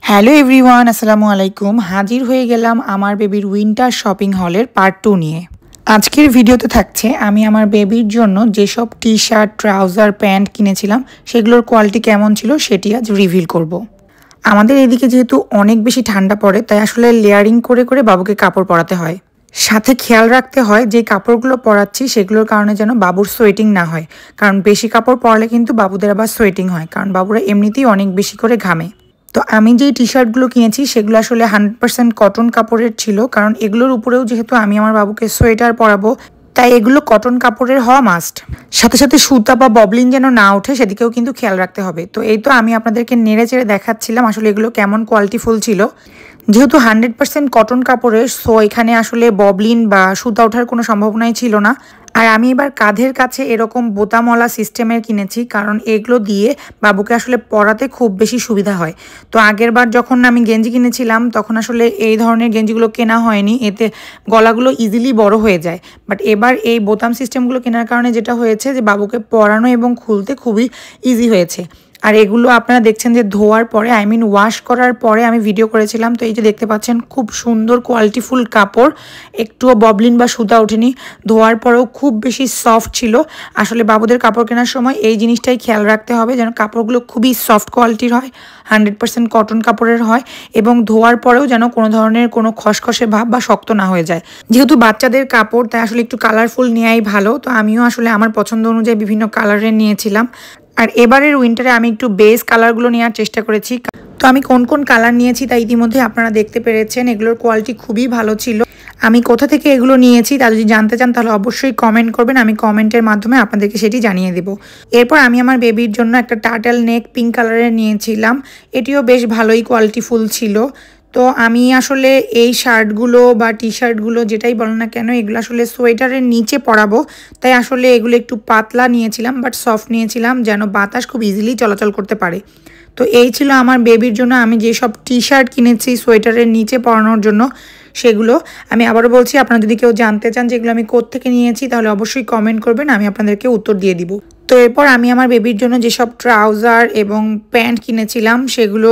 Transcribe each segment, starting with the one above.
Hello everyone, আসসালামু আলাইকুম। হাজির হয়ে গেলাম আমার বেবির উইন্টার শপিং হলের পার্ট 2 নিয়ে। আজকের ভিডিওতে থাকছে আমি আমার বেবির জন্য যেসব টি শার্ট, ট্রাউজার, প্যান্ট কিনেছিলাম সেগুলোর কোয়ালিটি কেমন ছিল সেটি আজ রিভিল করব। আমাদের এদিকে যেহেতু অনেক বেশি ঠান্ডা পড়ে, তাই আসলে লেয়ারিং করে করে বাবুকে কাপড় পরাতে হয়। সাথে খেয়াল রাখতে হয় যে কাপড়গুলো পরাচ্ছি সেগুলোর কারণে যেন বাবুর সোয়েটিং না হয়, কারণ বেশি কাপড় পরালে কিন্তু বাবুদের আবার সোয়েটিং হয়, কারণ বাবুরা এমনিতেই অনেক বেশি করে ঘামে। তো আমি যেই টি শার্টগুলো কিনেছি সেগুলো আসলে 100% কটন কাপড়ের ছিল, কারণ এগুলোর উপরেও যেহেতু আমি আমার বাবুকে সোয়েটার পরাবো, তাই এগুলো কটন কাপড়ের হওয়া মাস্ট। সাথে সাথে সুতা বা ববলিন যেন না ওঠে সেদিকেও কিন্তু খেয়াল রাখতে হবে। তো এই তো আমি আপনাদেরকে নেড়ে চেড়ে দেখাচ্ছিলাম আসলে এগুলো কেমন কোয়ালিটিফুল ছিল। যেহেতু 100% কটন কাপড়ের, সো এখানে আসলে ববলিন বা সুতা ওঠার কোনো সম্ভাবনাই ছিল না। আর আমি এবার কাঁধের কাছে এরকম বোতামওয়ালা সিস্টেমের কিনেছি, কারণ এগুলো দিয়ে বাবুকে আসলে পরাতে খুব বেশি সুবিধা হয়। তো আগের বার যখন আমি গেঞ্জি কিনেছিলাম তখন আসলে এই ধরনের গেঞ্জিগুলো কেনা হয়নি, এতে গলাগুলো ইজিলি বড় হয়ে যায়। বাট এবার এই বোতাম সিস্টেমগুলো কেনার কারণে যেটা হয়েছে যে বাবুকে পরানো এবং খুলতে খুবই ইজি হয়েছে। আর এগুলো আপনারা দেখছেন যে ধোয়ার পরে, ওয়াশ করার পরে আমি ভিডিও করেছিলাম। তো এই যে দেখতে পাচ্ছেন খুব সুন্দর কোয়ালিটিফুল কাপড়, একটুও ববলিন বা সুতা ওঠেনি, ধোয়ার পরেও খুব বেশি সফট ছিল। আসলে বাবুদের কাপড় কেনার সময় এই জিনিসটাই খেয়াল রাখতে হবে যেন কাপড়গুলো খুবই সফট কোয়ালিটির হয়, 100% কটন কাপড়ের হয়, এবং ধোয়ার পরেও যেন কোনো ধরনের কোনো খসখসে ভাব বা শক্ত না হয়ে যায়। যেহেতু বাচ্চাদের কাপড়, তাই আসলে একটু কালারফুল নেওয়াই ভালো। তো আমিও আসলে আমার পছন্দ অনুযায়ী বিভিন্ন কালারের নিয়েছিলাম। আর এবারের উইন্টারে আমি একটু বেস কালারগুলো নেওয়ার চেষ্টা করেছি। তো আমি কোন কোন কালার নিয়েছি তা ইতিমধ্যে আপনারা দেখতে পেরেছেন। এগুলোর কোয়ালিটি খুবই ভালো ছিল। আমি কোথা থেকে এগুলো নিয়েছি তা যদি জানতে চান তাহলে অবশ্যই কমেন্ট করবেন, আমি কমেন্টের মাধ্যমে আপনাদেরকে সেটি জানিয়ে দেব। এরপর আমি আমার বেবির জন্য একটা টার্টল নেক পিঙ্ক কালারের নিয়েছিলাম, এটিও বেশ ভালোই কোয়ালিটিফুল ছিল। তো আমি আসলে এই শার্টগুলো বা টি শার্টগুলো যেটাই বলো না কেন, এগুলো আসলে সোয়েটারের নিচে পরাবো, তাই আসলে এগুলো একটু পাতলা নিয়েছিলাম, বাট সফট নিয়েছিলাম যেন বাতাস খুব ইজিলি চলাচল করতে পারে। তো এই ছিল আমার বেবির জন্য আমি যেসব টি শার্ট কিনেছি সোয়েটারের নিচে পরানোর জন্য সেগুলো। আমি আবারও বলছি, আপনারা যদি কেউ জানতে চান যে এগুলো আমি কোত্থেকে নিয়েছি তাহলে অবশ্যই কমেন্ট করবেন, আমি আপনাদেরকে উত্তর দিয়ে দিব। তো এরপর আমি আমার বেবির জন্য যেসব ট্রাউজার এবং প্যান্ট কিনেছিলাম সেগুলো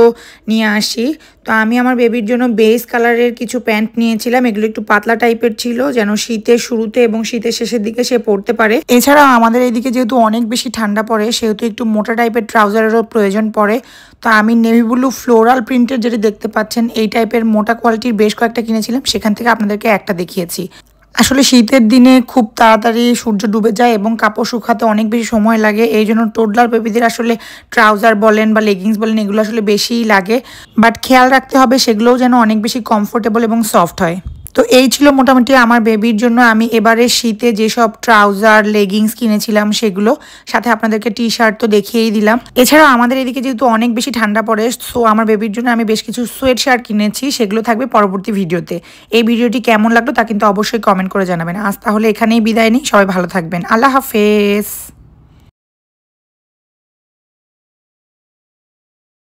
নিয়ে আসি। তো আমি আমার বেবির জন্য বেস কালারের কিছু প্যান্ট নিয়েছিলাম, এগুলো একটু পাতলা টাইপের ছিল যেন শীতের শুরুতে এবং শীতের শেষের দিকে সে পরতে পারে। এছাড়াও আমাদের এইদিকে যেহেতু অনেক বেশি ঠান্ডা পড়ে সেহেতু একটু মোটা টাইপের ট্রাউজারেরও প্রয়োজন পড়ে। তো আমি নেভি ব্লু ফ্লোরাল প্রিন্টের যেটি দেখতে পাচ্ছেন এই টাইপের মোটা কোয়ালিটির বেশ কয়েকটা কিনেছিলাম, সেখান থেকে আপনাদেরকে একটা দেখিয়েছি। আসলে শীতের দিনে খুব তাড়াতাড়ি সূর্য ডুবে যায় এবং কাপড় শুকাতে অনেক বেশি সময় লাগে, এই জন্য টোডলার বেবিদের আসলে ট্রাউজার বলেন বা লেগিংস বলেন এগুলো আসলে বেশিই লাগে। বাট খেয়াল রাখতে হবে সেগুলোও যেন অনেক বেশি কমফোর্টেবল এবং সফট হয়। তো এই ছিল মোটামুটি আমার বেবির জন্য আমি এবারে শীতে যেসব ট্রাউজার লেগিংস কিনেছিলাম সেগুলো, সাথে আপনাদেরকে টি শার্ট তো দেখিয়েই দিলাম। এছাড়াও আমাদের এদিকে যেহেতু অনেক বেশি ঠান্ডা পড়ে, সো আমার বেবির জন্য আমি বেশ কিছু সোয়েট শার্ট কিনেছি, সেগুলো থাকবে পরবর্তী ভিডিওতে। এই ভিডিওটি কেমন লাগলো তা কিন্তু অবশ্যই কমেন্ট করে জানাবেন। আজ তাহলে এখানেই বিদায় নিই, সবাই ভালো থাকবেন, আল্লাহ হাফেজ।